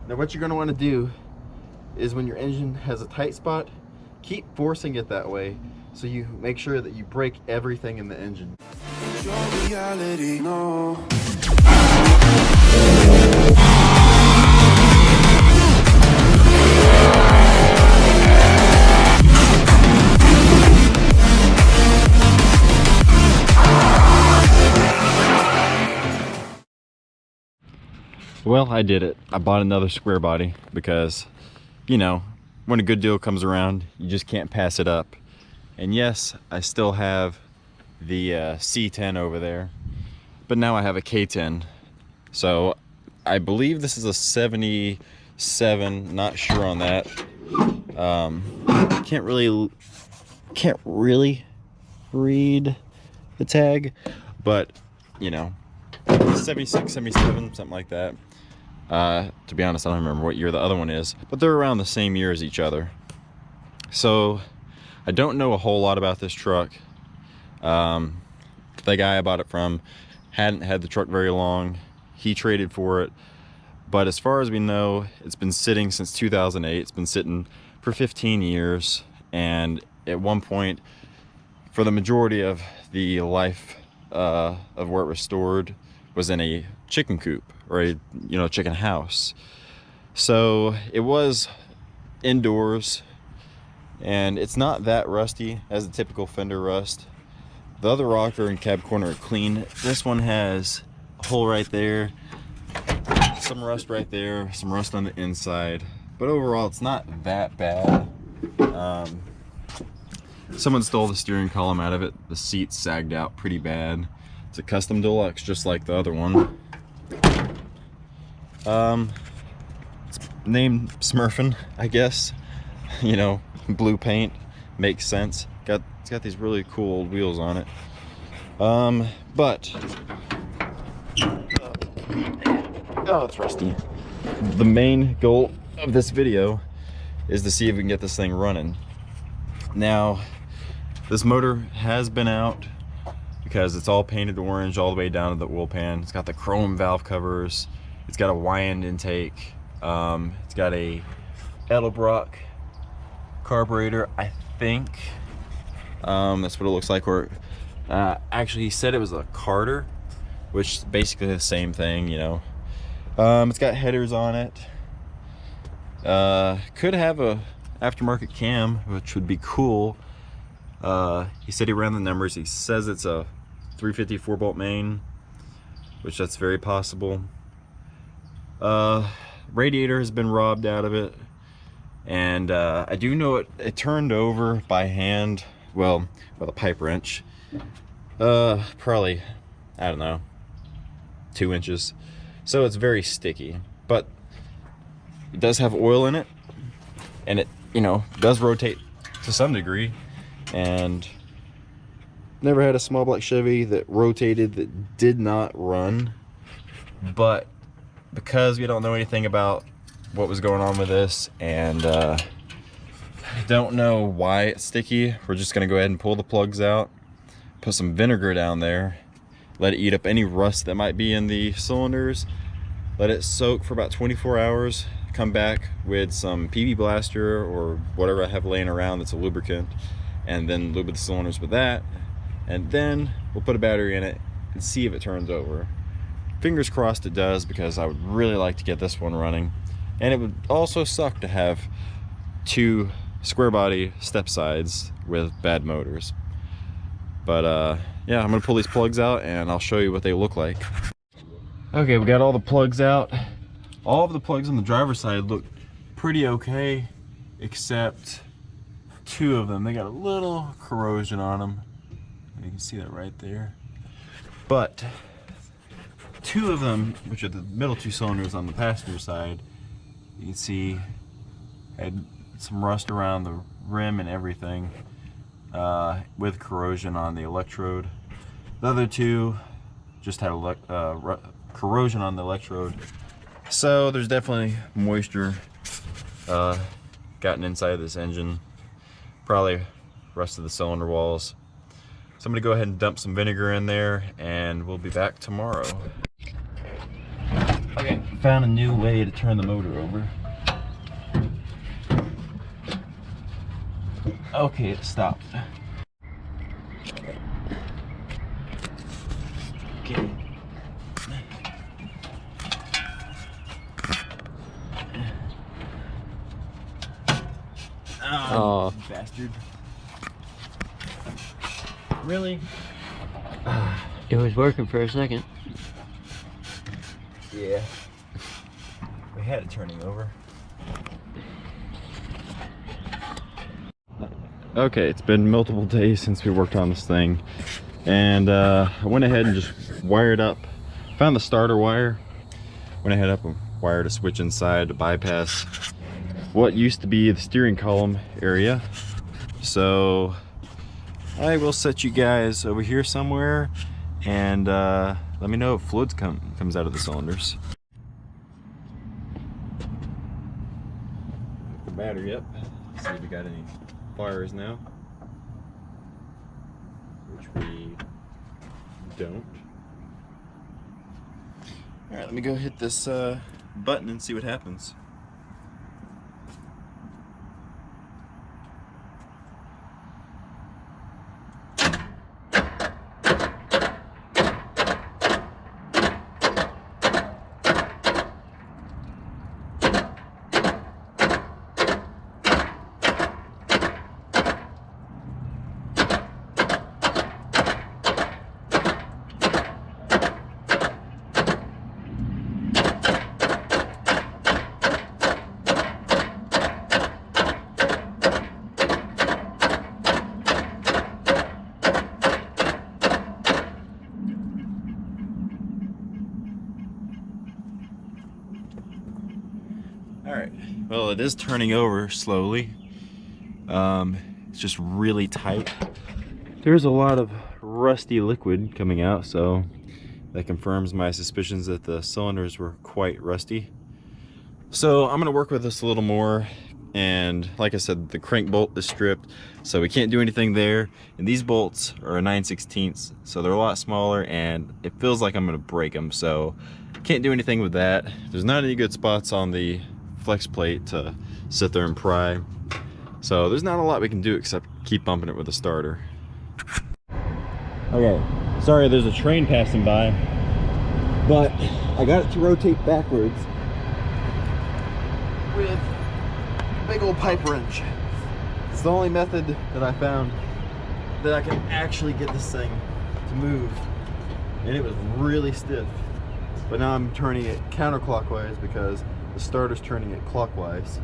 Now what you're going to want to do is when your engine has a tight spot, keep forcing it that way so you make sure that you break everything in the engine. Your reality, no. Well, I did it. I bought another square body because, you know, when a good deal comes around, you just can't pass it up. And yes, I still have the C10 over there, but now I have a K10. So I believe this is a 77, not sure on that. Can't really read the tag, but you know, 76, 77, something like that. To be honest, I don't remember what year the other one is, but they're around the same year as each other. So I don't know a whole lot about this truck. The guy I bought it from hadn't had the truck very long. He traded for it, but as far as we know, it's been sitting since 2008. It's been sitting for 15 years, and at one point, for the majority of the life of where it was stored, was in a chicken coop, or a chicken house. So it was indoors, and it's not that rusty as a typical fender rust. The other rocker and cab corner are clean. This one has a hole right there, some rust right there, some rust on the inside, but overall it's not that bad. Someone stole the steering column out of it. The seats sagged out pretty bad. It's a custom deluxe, just like the other one. It's named Smurfin', I guess. You know, blue paint makes sense. It's got these really cool old wheels on it. But oh, it's rusty. The main goal of this video is to see if we can get this thing running. Now, this motor has been out because it's all painted orange all the way down to the oil pan. It's got the chrome valve covers. It's got a Y-end intake. It's got a Edelbrock carburetor, I think. That's what it looks like. Or actually, he said it was a Carter, which is basically the same thing, you know. It's got headers on it. Could have a aftermarket cam, which would be cool. He said he ran the numbers. He says it's a 350 4-bolt main, which that's very possible. Radiator has been robbed out of it, and I do know it turned over by hand, well, with a pipe wrench. Probably, I don't know, 2 inches. So it's very sticky, but it does have oil in it, and it, you know, does rotate to some degree. And never had a small block Chevy that rotated that did not run. But because we don't know anything about what was going on with this, and don't know why it's sticky, we're just gonna go ahead and pull the plugs out, put some vinegar down there, let it eat up any rust that might be in the cylinders, let it soak for about 24 hours, come back with some PB Blaster or whatever I have laying around that's a lubricant, and then lube the cylinders with that, and then we'll put a battery in it and see if it turns over. Fingers crossed it does, because I would really like to get this one running. And it would also suck to have 2 square body step sides with bad motors. But yeah, I'm gonna pull these plugs out and I'll show you what they look like. Okay, we got all the plugs out. All of the plugs on the driver's side look pretty okay, except 2 of them. They got a little corrosion on them. You can see that right there. But 2 of them, which are the middle 2 cylinders on the passenger side, you can see had some rust around the rim and everything, with corrosion on the electrode. The other 2 just had corrosion on the electrode. So there's definitely moisture gotten inside of this engine. Probably rust of the cylinder walls. So I'm gonna go ahead and dump some vinegar in there, and we'll be back tomorrow. Okay, found a new way to turn the motor over. Okay, it stopped. Okay. Oh, bastard. Really? It was working for a second. Yeah. We had it turning over. Okay, it's been multiple days since we worked on this thing. And I went ahead and just wired up, found the starter wire, went ahead up and wired a switch inside to bypass what used to be the steering column area. So I will set you guys over here somewhere and let me know if fluid comes out of the cylinders. Hook the battery up, see if we got any fires now, which we don't. All right, let me go hit this button and see what happens. Alright, well, it is turning over slowly. It's just really tight. There's a lot of rusty liquid coming out, so that confirms my suspicions that the cylinders were quite rusty. So I'm going to work with this a little more, and like I said, the crank bolt is stripped, so we can't do anything there. And these bolts are a 9/16, so they're a lot smaller, and it feels like I'm going to break them, so can't do anything with that. There's not any good spots on the flex plate to sit there and pry, so there's not a lot we can do except keep bumping it with a starter. Okay, sorry there's a train passing by, but I got it to rotate backwards with a big old pipe wrench. It's the only method that I found that I can actually get this thing to move, and it was really stiff. But now I'm turning it counterclockwise because the starter's turning it clockwise.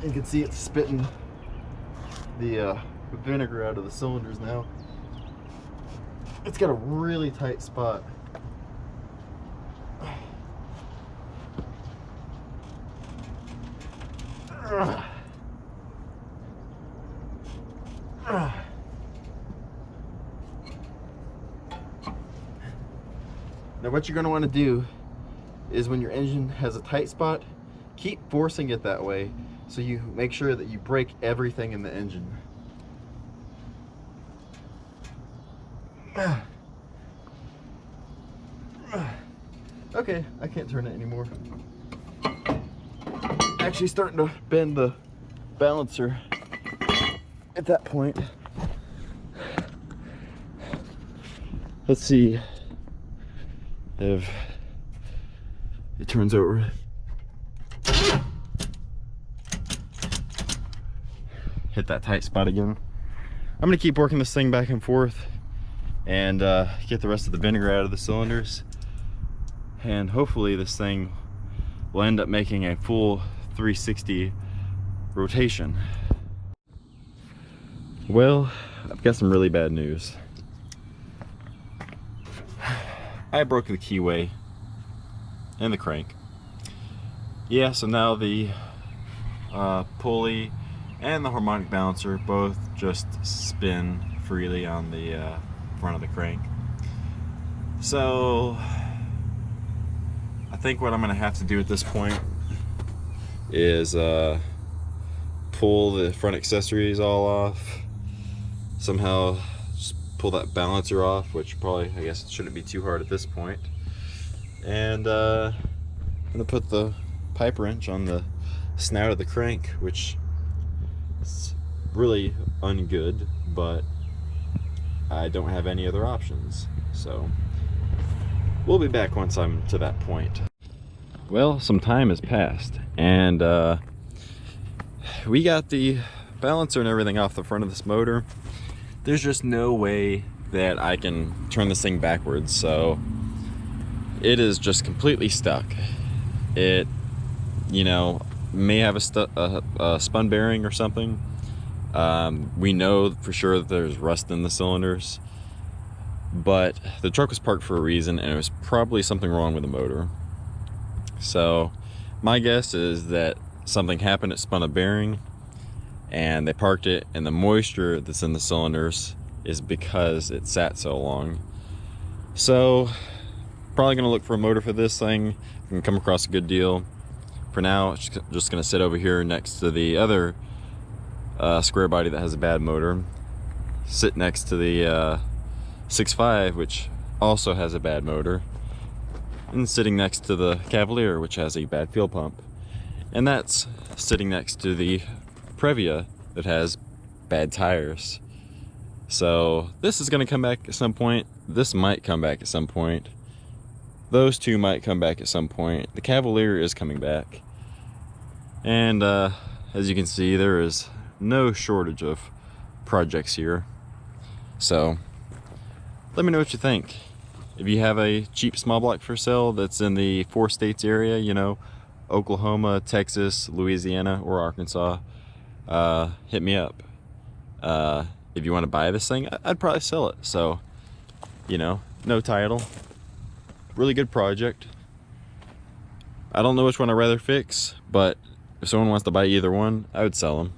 You can see it's spitting the vinegar out of the cylinders now. It's got a really tight spot. Now what you're going to want to do is, when your engine has a tight spot, keep forcing it that way so you make sure that you break everything in the engine. Okay, I can't turn it anymore. Actually starting to bend the balancer at that point. Let's see if it turns over. Hit that tight spot again. I'm gonna keep working this thing back and forth and get the rest of the vinegar out of the cylinders, and hopefully this thing will end up making a full 360 rotation. Well, I've got some really bad news. I broke the keyway and the crank. Yeah, so now the pulley and the harmonic balancer both just spin freely on the front of the crank. So I think what I'm gonna have to do at this point is pull the front accessories all off, somehow just pull that balancer off, which probably, I guess, shouldn't be too hard at this point, And I'm gonna put the pipe wrench on the snout of the crank, which is really ungood, but I don't have any other options. So we'll be back once I'm to that point. Well, some time has passed, and we got the balancer and everything off the front of this motor. There's just no way that I can turn this thing backwards, so it is just completely stuck. It, you know, may have a spun bearing or something. We know for sure that there's rust in the cylinders, but the truck was parked for a reason, and it was probably something wrong with the motor. So my guess is that something happened, it spun a bearing, and they parked it, and the moisture that's in the cylinders is because it sat so long. So probably gonna look for a motor for this thing. I can come across a good deal. For now, it's just gonna sit over here next to the other square body that has a bad motor, sit next to the 6.5, which also has a bad motor, and sitting next to the Cavalier, which has a bad fuel pump, and that's sitting next to the Previa that has bad tires. So this is going to come back at some point. This might come back at some point. Those two might come back at some point. The Cavalier is coming back, and as you can see, there is no shortage of projects here. So let me know what you think. If you have a cheap small block for sale that's in the 4 states area, you know, Oklahoma, Texas, Louisiana, or Arkansas, hit me up. If you want to buy this thing, I'd probably sell it. So, you know, no title, really good project. I don't know which one I'd rather fix, but if someone wants to buy either one, I would sell them.